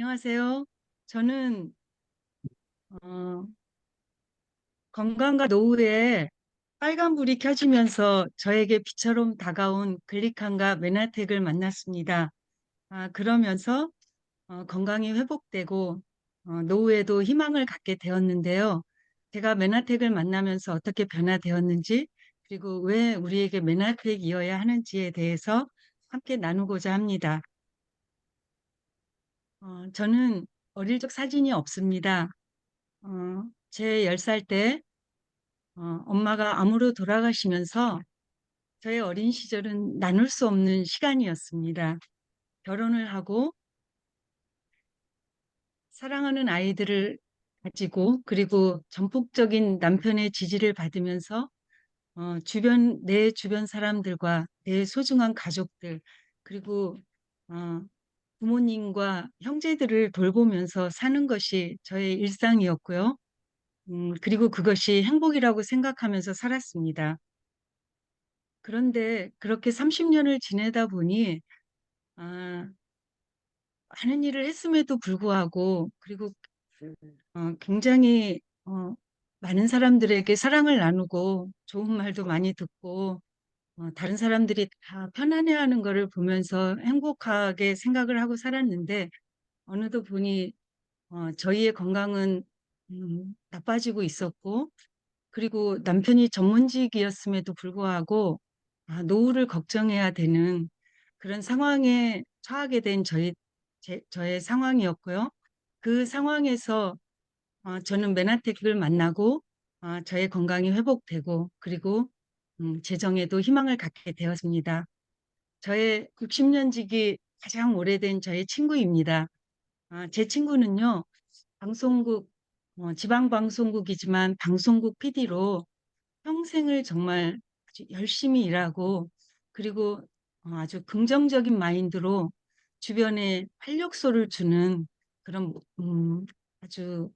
안녕하세요. 저는 어, 건강과 노후에 빨간불이 켜지면서 저에게 비처럼 다가온 글리칸과 메나텍을 만났습니다. 그러면서 건강이 회복되고 노후에도 희망을 갖게 되었는데요. 제가 메나텍을 만나면서 어떻게 변화되었는지, 그리고 왜 우리에게 메나텍이어야 하는지에 대해서 함께 나누고자 합니다. 저는 어릴 적 사진이 없습니다. 제 10살 때 엄마가 암으로 돌아가시면서 저의 어린 시절은 나눌 수 없는 시간이었습니다. 결혼을 하고 사랑하는 아이들을 가지고, 그리고 전폭적인 남편의 지지를 받으면서 내 주변 사람들과 내 소중한 가족들, 그리고 어, 부모님과 형제들을 돌보면서 사는 것이 저의 일상이었고요. 그리고 그것이 행복이라고 생각하면서 살았습니다. 그런데 그렇게 30년을 지내다 보니 아, 많은 일을 했음에도 불구하고, 그리고 굉장히 많은 사람들에게 사랑을 나누고 좋은 말도 많이 듣고 다른 사람들이 다 편안해하는 것을 보면서 행복하게 생각을 하고 살았는데, 어느덧 보니 저희의 건강은 나빠지고 있었고, 그리고 남편이 전문직이었음에도 불구하고 노후를 걱정해야 되는 그런 상황에 처하게 된 저의 상황이었고요. 그 상황에서 저는 메나텍을 만나고 저의 건강이 회복되고, 그리고 재정에도 희망을 갖게 되었습니다. 저의 60년직이 가장 오래된 저의 친구입니다. 제 친구는요, 방송국, 지방방송국이지만 방송국 PD로 평생을 정말 아주 열심히 일하고, 그리고 아주 긍정적인 마인드로 주변에 활력소를 주는 그런 아주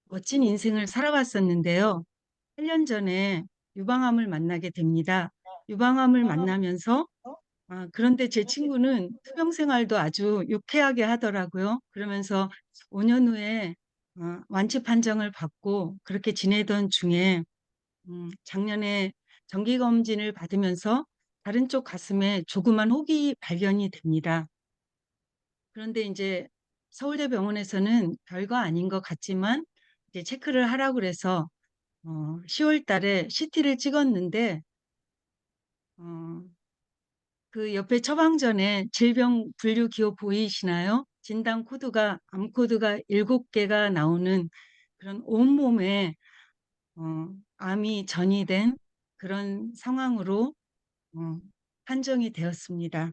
멋진 인생을 살아왔었는데요. 8년 전에 유방암을 만나게 됩니다. 유방암을 만나면서 그런데 제 친구는 투병 생활도 아주 유쾌하게 하더라고요. 그러면서 5년 후에 완치 판정을 받고 그렇게 지내던 중에 작년에 정기검진을 받으면서 다른 쪽 가슴에 조그만 혹이 발견이 됩니다. 그런데 이제 서울대병원에서는 별거 아닌 것 같지만 이제 체크를 하라고 그래서 10월 달에 CT를 찍었는데 어, 그 옆에 처방전에 질병 분류 기호 보이시나요? 진단 코드가 암 코드가 7개가 나오는 그런 온몸에 암이 전이된 그런 상황으로 어, 판정이 되었습니다.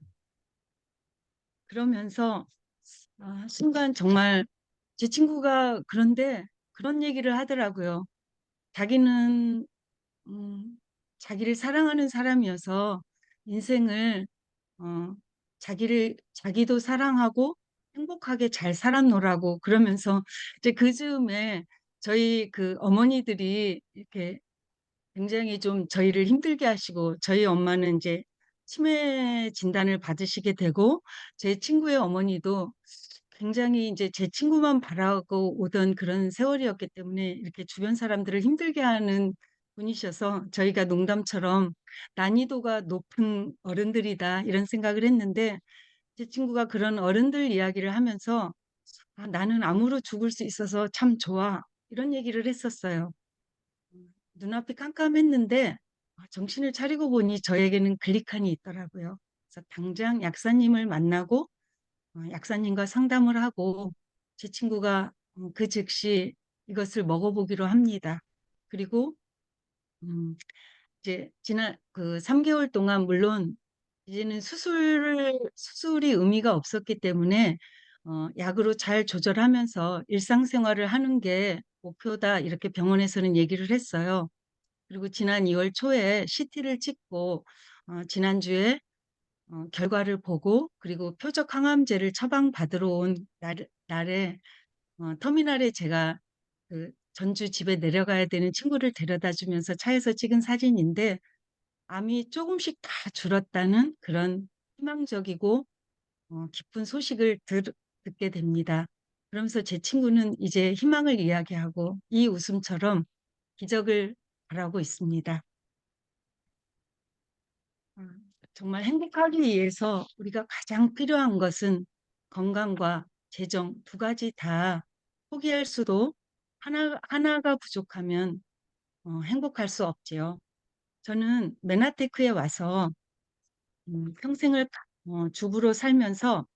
그러면서 순간 정말 제 친구가 그런데 그런 얘기를 하더라고요. 자기는 음, 자기를 사랑하는 사람이어서 인생을 자기도 사랑하고 행복하게 잘 살았노라고 그러면서 이제 그 즈음에 저희 그 어머니들이 이렇게 굉장히 좀 저희를 힘들게 하시고, 저희 엄마는 이제 치매 진단을 받으시게 되고, 제 친구의 어머니도 굉장히 이제 제 친구만 바라고 오던 그런 세월이었기 때문에 이렇게 주변 사람들을 힘들게 하는 분이셔서 저희가 농담처럼 난이도가 높은 어른들이다 이런 생각을 했는데, 제 친구가 그런 어른들 이야기를 하면서 나는 암으로 죽을 수 있어서 참 좋아 이런 얘기를 했었어요. 눈앞이 깜깜했는데 정신을 차리고 보니 저에게는 글리칸이 있더라고요. 그래서 당장 약사님을 만나고 약사님과 상담을 하고 제 친구가 그 즉시 이것을 먹어보기로 합니다. 그리고 이제 지난 그 3개월 동안 물론 이제는 수술이 의미가 없었기 때문에 약으로 잘 조절하면서 일상생활을 하는 게 목표다 이렇게 병원에서는 얘기를 했어요. 그리고 지난 2월 초에 CT를 찍고 지난주에 결과를 보고, 그리고 표적 항암제를 처방받으러 온 날에 터미널에 제가 그 전주 집에 내려가야 되는 친구를 데려다 주면서 차에서 찍은 사진인데, 암이 조금씩 다 줄었다는 그런 희망적이고 기쁜 소식을 듣게 됩니다. 그러면서 제 친구는 이제 희망을 이야기하고 이 웃음처럼 기적을 바라고 있습니다. 정말 행복하기 위해서 우리가 가장 필요한 것은 건강과 재정 두 가지 다 포기할 수도 하나가 부족하면 행복할 수 없지요. 저는 메나테크에 와서 평생을 주부로 살면서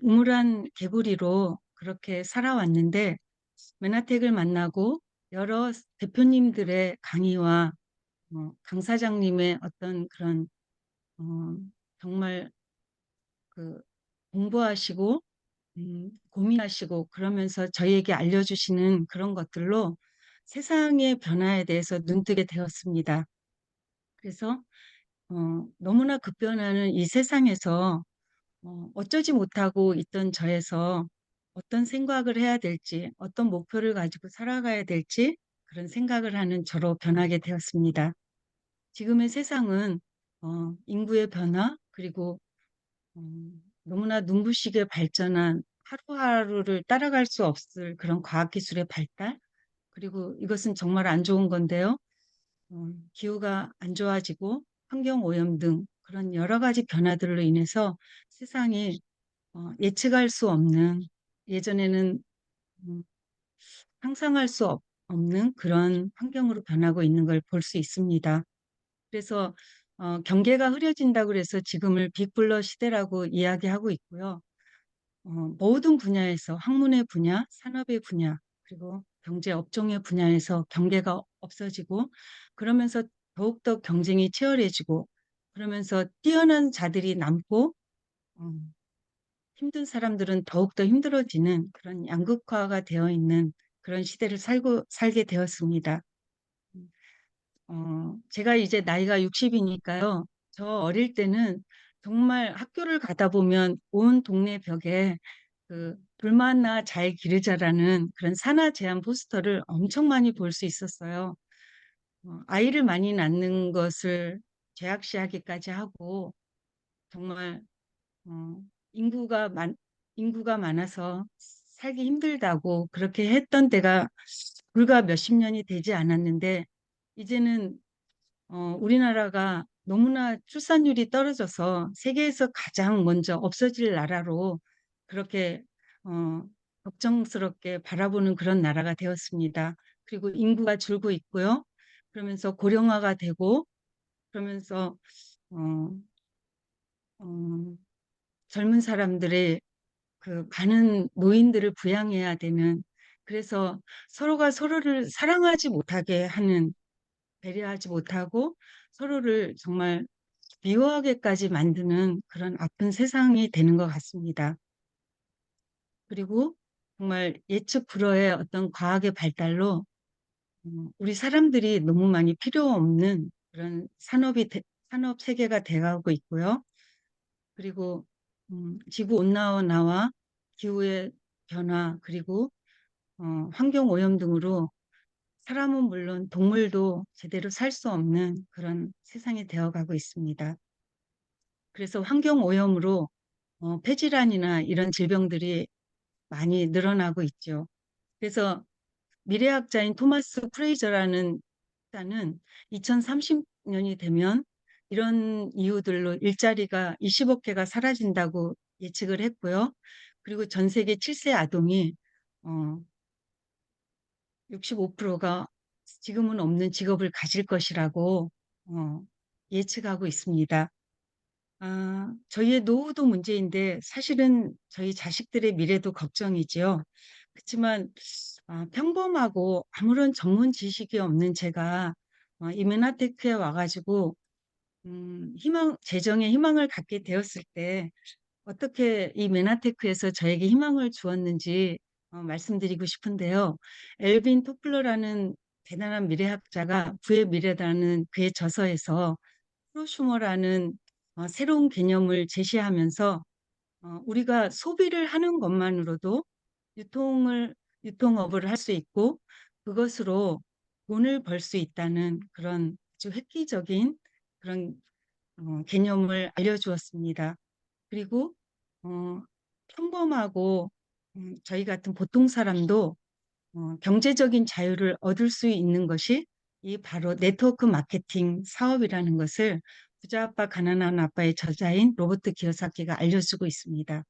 우물한 개구리로 그렇게 살아왔는데 메나텍을 만나고 여러 대표님들의 강의와 강사장님의 어떤 그런 어, 정말 그 공부하시고 고민하시고 그러면서 저희에게 알려주시는 그런 것들로 세상의 변화에 대해서 눈뜨게 되었습니다. 그래서 너무나 급변하는 이 세상에서 어쩌지 못하고 있던 저에서 어떤 생각을 해야 될지, 어떤 목표를 가지고 살아가야 될지 그런 생각을 하는 저로 변하게 되었습니다. 지금의 세상은 인구의 변화, 그리고 너무나 눈부시게 발전한 하루하루를 따라갈 수 없을 그런 과학기술의 발달, 그리고 이것은 정말 안 좋은 건데요. 기후가 안 좋아지고 환경 오염 등 그런 여러 가지 변화들로 인해서 세상이 예측할 수 없는, 예전에는 음, 상상할 수 없는 그런 환경으로 변하고 있는 걸 볼 수 있습니다. 그래서 경계가 흐려진다고 해서 지금을 빅블러 시대라고 이야기하고 있고요. 모든 분야에서 학문의 분야, 산업의 분야, 그리고 경제 업종의 분야에서 경계가 없어지고 그러면서 더욱더 경쟁이 치열해지고 그러면서 뛰어난 자들이 남고 음, 힘든 사람들은 더욱더 힘들어지는 그런 양극화가 되어 있는 그런 시대를 살게 되었습니다. 제가 이제 나이가 60이니까요. 저 어릴 때는 정말 학교를 가다 보면 온 동네 벽에 그 불만나 잘 기르자라는 그런 산하 제한 포스터를 엄청 많이 볼 수 있었어요. 아이를 많이 낳는 것을 죄악시하기까지 하고 정말 어, 인구가 인구가 많아서 살기 힘들다고 그렇게 했던 때가 불과 몇십 년이 되지 않았는데 이제는 우리나라가 너무나 출산율이 떨어져서 세계에서 가장 먼저 없어질 나라로 그렇게 어, 걱정스럽게 바라보는 그런 나라가 되었습니다. 그리고 인구가 줄고 있고요. 그러면서 고령화가 되고 그러면서 어, 어, 젊은 사람들의 그 많은 노인들을 부양해야 되는, 그래서 서로가 서로를 사랑하지 못하게 하는, 배려하지 못하고 서로를 정말 미워하게까지 만드는 그런 아픈 세상이 되는 것 같습니다. 그리고 정말 예측 불허의 어떤 과학의 발달로 우리 사람들이 너무 많이 필요 없는 그런 산업 세계가 돼가고 있고요. 그리고 지구 온난화와 기후의 변화, 그리고 환경 오염 등으로 사람은 물론 동물도 제대로 살 수 없는 그런 세상이 되어가고 있습니다. 그래서 환경 오염으로 폐질환이나 이런 질병들이 많이 늘어나고 있죠. 그래서 미래학자인 토마스 프레이저라는 학자는 2030년이 되면 이런 이유들로 일자리가 20억 개가 사라진다고 예측을 했고요. 그리고 전 세계 7세 아동이 65%가 지금은 없는 직업을 가질 것이라고 어, 예측하고 있습니다. 저희의 노후도 문제인데 사실은 저희 자식들의 미래도 걱정이지요. 그렇지만 평범하고 아무런 전문 지식이 없는 제가 이메나테크에 와가지고 재정에 희망을 갖게 되었을 때 어떻게 이 메나테크에서 저에게 희망을 주었는지 말씀드리고 싶은데요. 엘빈 토플러라는 대단한 미래학자가 부의 미래라는 그의 저서에서 프로슈머라는 새로운 개념을 제시하면서 우리가 소비를 하는 것만으로도 유통업을 할 수 있고 그것으로 돈을 벌 수 있다는 그런 아주 획기적인 그런 개념을 알려주었습니다. 그리고 어, 평범하고 저희 같은 보통 사람도 경제적인 자유를 얻을 수 있는 것이 이 바로 네트워크 마케팅 사업이라는 것을 부자 아빠 가난한 아빠의 저자인 로버트 기요사키가 알려주고 있습니다.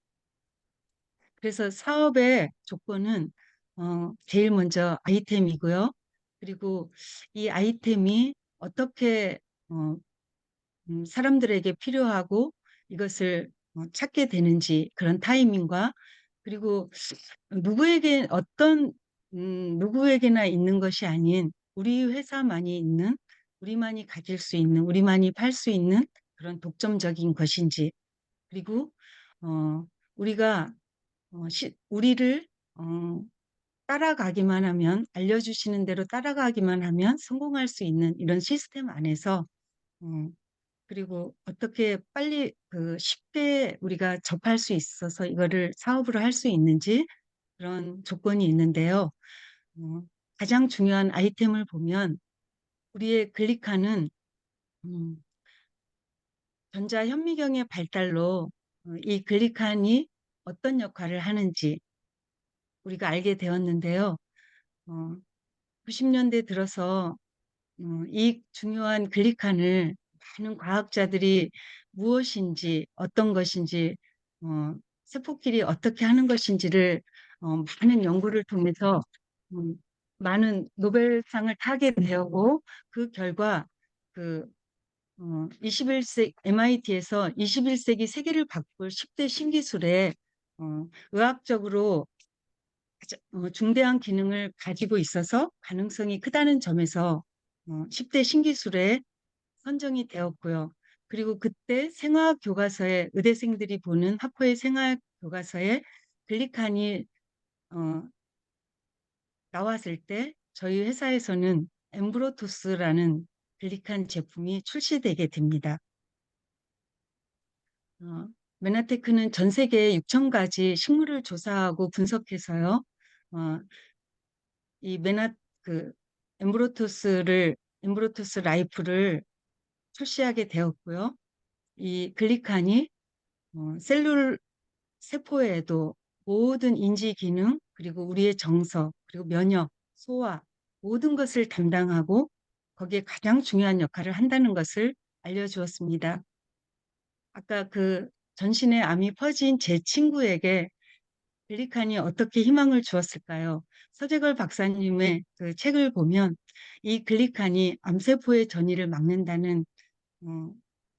그래서 사업의 조건은 제일 먼저 아이템이고요. 그리고 이 아이템이 어떻게 어, 사람들에게 필요하고 이것을 찾게 되는지 그런 타이밍과 그리고 누구에게나 있는 것이 아닌 우리 회사만이 있는 우리만이 가질 수 있는 우리만이 팔 수 있는 그런 독점적인 것인지 그리고 어, 우리가 우리를 어, 따라가기만 하면 알려주시는 대로 따라가기만 하면 성공할 수 있는 이런 시스템 안에서 어, 그리고 어떻게 빨리 쉽게 우리가 접할 수 있어서 이거를 사업으로 할 수 있는지 그런 조건이 있는데요. 어, 가장 중요한 아이템을 보면 우리의 글리카는 음, 전자현미경의 발달로 이 글리칸이 어떤 역할을 하는지 우리가 알게 되었는데요. 어, 90년대 들어서 이 중요한 글리칸을 많은 과학자들이 무엇인지 어떤 것인지 어, 세포끼리 어떻게 하는 것인지를 많은 연구를 통해서 음, 많은 노벨상을 타게 되었고 그 결과 그 21세기 MIT에서 21세기 세계를 바꿀 10대 신기술에 의학적으로 중대한 기능을 가지고 있어서 가능성이 크다는 점에서 10대 신기술에 선정이 되었고요. 그리고 그때 생화학 교과서에 의대생들이 보는 학부의 생화학 교과서에 글리칸이 어, 나왔을 때 저희 회사에서는 엠브로토스라는 글리칸 제품이 출시되게 됩니다. 어, 메나테크는 전 세계 6천 가지 식물을 조사하고 분석해서요. 어, 이 그 엠브로토스 라이프를 출시하게 되었고요. 이 글리칸이 셀룰 세포에도 모든 인지 기능 그리고 우리의 정서 그리고 면역, 소화 모든 것을 담당하고 거기에 가장 중요한 역할을 한다는 것을 알려주었습니다. 아까 그 전신에 암이 퍼진 제 친구에게 글리칸이 어떻게 희망을 주었을까요? 서재걸 박사님의 그 책을 보면 이 글리칸이 암세포의 전이를 막는다는 어,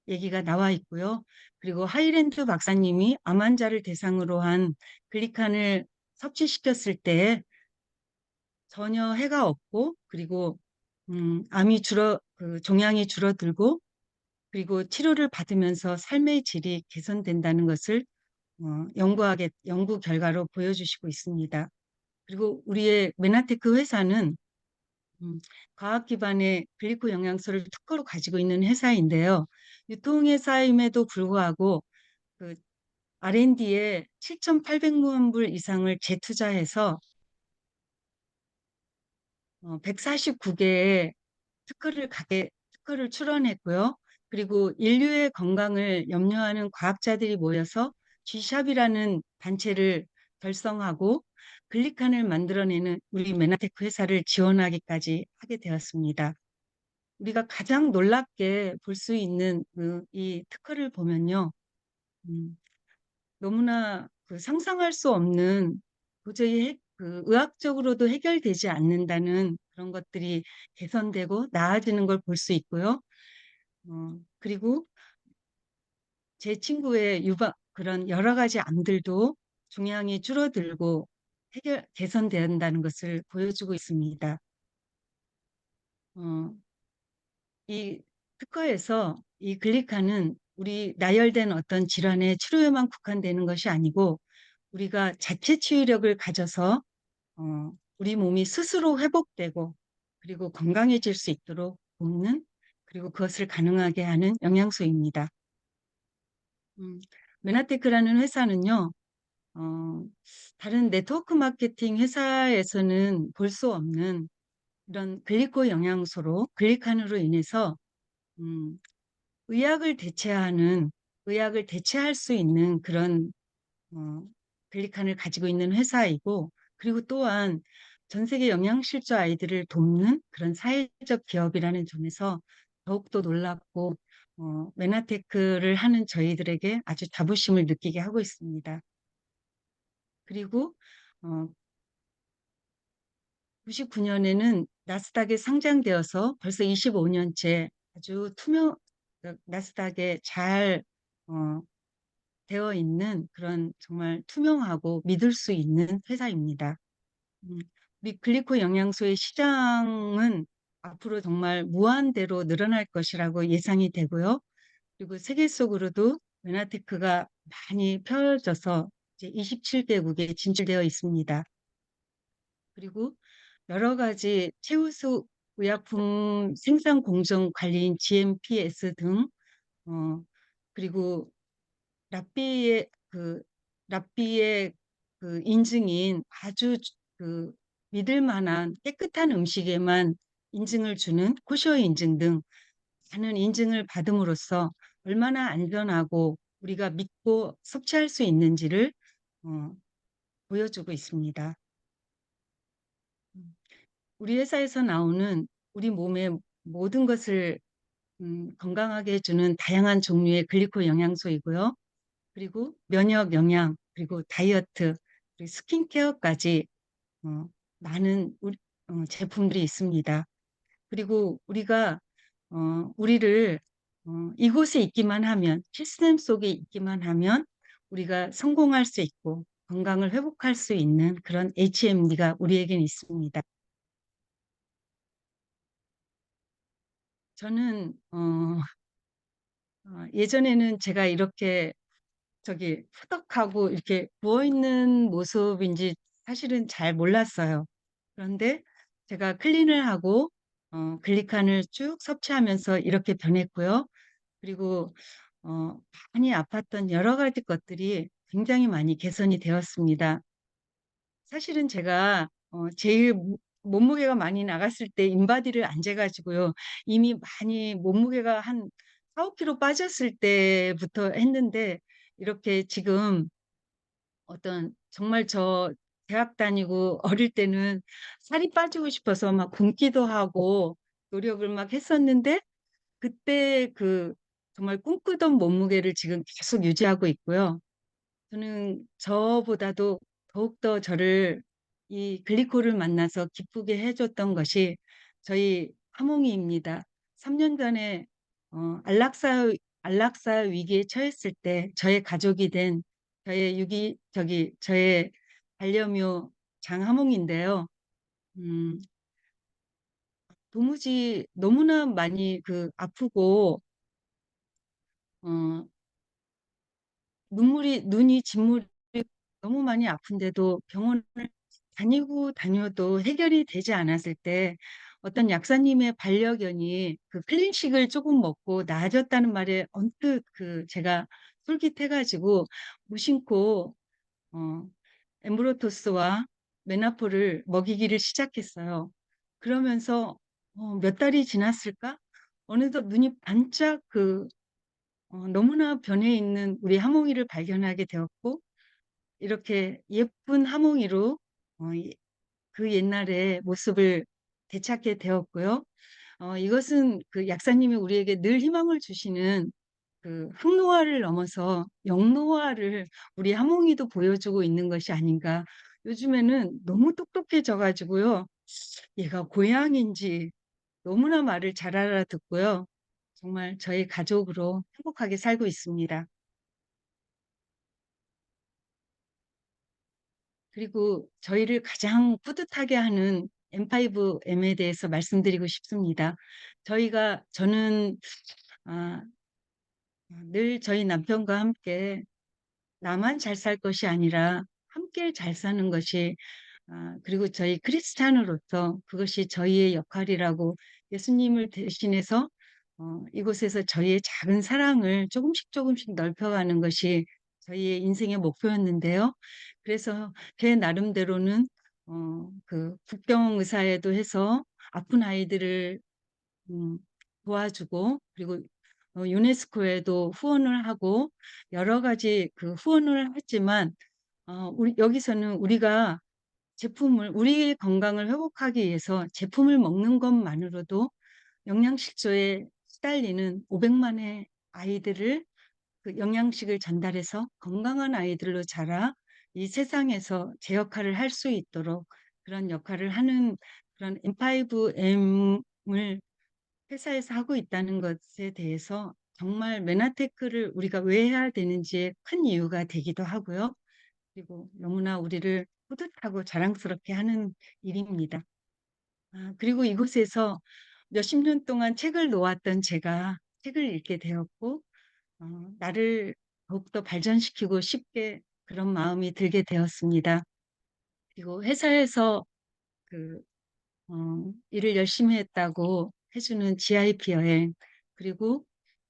얘기가 나와 있고요. 그리고 하이랜드 박사님이 암 환자를 대상으로 한 글리칸을 섭취시켰을 때 전혀 해가 없고 그리고 종양이 줄어들고 그리고 치료를 받으면서 삶의 질이 개선된다는 것을 연구 결과로 보여주시고 있습니다. 그리고 우리의 메나테크 회사는 음, 과학 기반의 글리코 영양소를 특허로 가지고 있는 회사인데요. 유통회사임에도 불구하고 그 R&D에 7,800만 불 이상을 재투자해서 149개의 특허를 출원했고요. 그리고 인류의 건강을 염려하는 과학자들이 모여서 G샵이라는 단체를 결성하고 글리칸을 만들어내는 우리 메나테크 회사를 지원하기까지 하게 되었습니다. 우리가 가장 놀랍게 볼 수 있는 이 특허를 보면요. 음, 너무나 상상할 수 없는 도저히 의학적으로도 해결되지 않는다는 그런 것들이 개선되고 나아지는 걸 볼 수 있고요. 그리고 제 친구의 그런 여러 가지 암들도 종양이 줄어들고 개선된다는 것을 보여주고 있습니다. 어, 이 특허에서 이 글리카는 우리 나열된 어떤 질환의 치료에만 국한되는 것이 아니고 우리가 자체 치유력을 가져서 우리 몸이 스스로 회복되고 그리고 건강해질 수 있도록 돕는 그리고 그것을 가능하게 하는 영양소입니다. 음, 메나테크라는 회사는요, 어, 다른 네트워크 마케팅 회사에서는 볼 수 없는 이런 글리칸으로 인해서 음, 의학을 대체할 수 있는 그런 글리칸을 가지고 있는 회사이고, 그리고 또한 전 세계 영양실조 아이들을 돕는 그런 사회적 기업이라는 점에서 더욱더 놀랍고, 메나테크를 하는 저희들에게 아주 자부심을 느끼게 하고 있습니다. 그리고 99년에는 나스닥에 상장되어서 벌써 25년째 아주 나스닥에 잘 어, 되어 있는 그런 정말 투명하고 믿을 수 있는 회사입니다. 음, 우리 글리코 영양소의 시장은 앞으로 정말 무한대로 늘어날 것이라고 예상이 되고요. 그리고 세계 속으로도 메나테크가 많이 펴져서 이제 27개국에 진출되어 있습니다. 그리고 여러 가지 최우수 의약품 생산 공정 관리인 GMPS 등, 어, 그리고 랍비의 그 랍비의 그 인증인 아주 그 믿을 만한 깨끗한 음식에만 인증을 주는 코셔 인증 등 많은 인증을 받음으로써 얼마나 안전하고 우리가 믿고 섭취할 수 있는지를 어, 보여주고 있습니다. 우리 회사에서 나오는 우리 몸의 모든 것을 건강하게 해주는 다양한 종류의 글리코 영양소이고요. 그리고 면역 영양, 그리고 다이어트, 그리고 스킨케어까지 어, 많은 제품들이 있습니다. 그리고 우리가 우리를 이곳에 있기만 하면, 시스템 속에 있기만 하면 우리가 성공할 수 있고 건강을 회복할 수 있는 그런 HMD가 우리에겐 있습니다. 저는 예전에는 제가 이렇게 저기 후덕하고 이렇게 부어 있는 모습인지 사실은 잘 몰랐어요. 그런데 제가 클린을 하고 글리칸을 쭉 섭취하면서 이렇게 변했고요. 그리고 어, 많이 아팠던 여러 가지 것들이 굉장히 많이 개선이 되었습니다. 사실은 제가 제일 몸무게가 많이 나갔을 때 인바디를 안 재가지고요. 이미 많이 몸무게가 한 4, 5kg 빠졌을 때부터 했는데 이렇게 지금 어떤 정말 저 대학 다니고 어릴 때는 살이 빠지고 싶어서 막 굶기도 하고 노력을 막 했었는데 그때 그 정말 꿈꾸던 몸무게를 지금 계속 유지하고 있고요. 저는 저보다도 더욱더 저를 이 글리코를 만나서 기쁘게 해줬던 것이 저희 하몽이입니다. 3년 전에 안락사 위기에 처했을 때 저의 가족이 된 저의 반려묘 장하몽인데요. 음, 도무지 너무나 많이 아프고 어, 눈이 진물이 너무 많이 아픈데도 병원을 다녀도 해결이 되지 않았을 때 어떤 약사님의 반려견이 그 클린식을 조금 먹고 나아졌다는 말에 언뜻 제가 솔깃해가지고 무심코 어, 엠브로토스와 메나포를 먹이기를 시작했어요. 그러면서 몇 달이 지났을까? 어느덧 눈이 반짝 너무나 변해 있는 우리 하몽이를 발견하게 되었고 이렇게 예쁜 하몽이로 그 옛날의 모습을 되찾게 되었고요. 이것은 그 약사님이 우리에게 늘 희망을 주시는 그 흑노화를 넘어서 영노화를 우리 하몽이도 보여주고 있는 것이 아닌가. 요즘에는 너무 똑똑해져 가지고요. 얘가 고양인지 너무나 말을 잘 알아듣고요. 정말 저희 가족으로 행복하게 살고 있습니다. 그리고 저희를 가장 뿌듯하게 하는 M5M에 대해서 말씀드리고 싶습니다. 저는 아, 늘 저희 남편과 함께 나만 잘 살 것이 아니라 함께 잘 사는 것이 그리고 저희 크리스찬으로서 그것이 저희의 역할이라고 예수님을 대신해서 이곳에서 저희의 작은 사랑을 조금씩 조금씩 넓혀가는 것이 저희의 인생의 목표였는데요. 그래서 제 나름대로는 국경 의사에도 해서 아픈 아이들을 음, 도와주고 그리고 유네스코에도 후원을 하고 여러 가지 후원을 했지만 여기서는 우리가 제품을 우리의 건강을 회복하기 위해서 제품을 먹는 것만으로도 영양실조에 시달리는 500만의 아이들을 그 영양식을 전달해서 건강한 아이들로 자라 이 세상에서 제 역할을 할 수 있도록 그런 역할을 하는 그런 M5M을 회사에서 하고 있다는 것에 대해서 정말 메나테크를 우리가 왜 해야 되는지에 큰 이유가 되기도 하고요. 그리고 너무나 우리를 뿌듯하고 자랑스럽게 하는 일입니다. 그리고 이곳에서 몇십 년 동안 책을 놓았던 제가 책을 읽게 되었고, 나를 더욱더 발전시키고 싶게 그런 마음이 들게 되었습니다. 그리고 회사에서 그, 일을 열심히 했다고 해주는 GIP 여행, 그리고,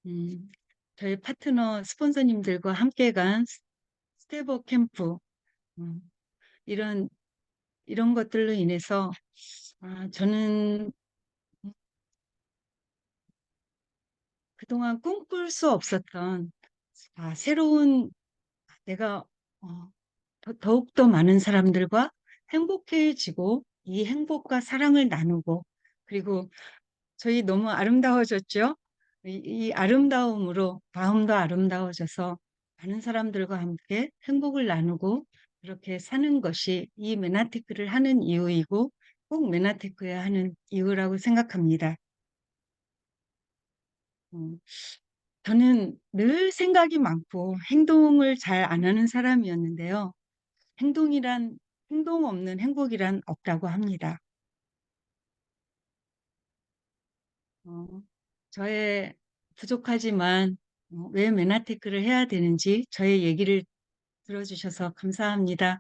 음, 저희 파트너 스폰서님들과 함께 간 스테버 캠프, 음, 이런, 이런 것들로 인해서, 저는 그동안 꿈꿀 수 없었던, 새로운 내가 더욱더 많은 사람들과 행복해지고 이 행복과 사랑을 나누고 그리고 저희 너무 아름다워졌죠? 이 아름다움으로 마음도 아름다워져서 많은 사람들과 함께 행복을 나누고 그렇게 사는 것이 이 메나테크를 하는 이유이고 꼭 메나테크야 하는 이유라고 생각합니다. 음, 저는 늘 생각이 많고 행동을 잘 안 하는 사람이었는데요. 행동이란 행동 없는 행복이란 없다고 합니다. 어, 저의 부족하지만 왜 메나테크를 해야 되는지 저의 얘기를 들어주셔서 감사합니다.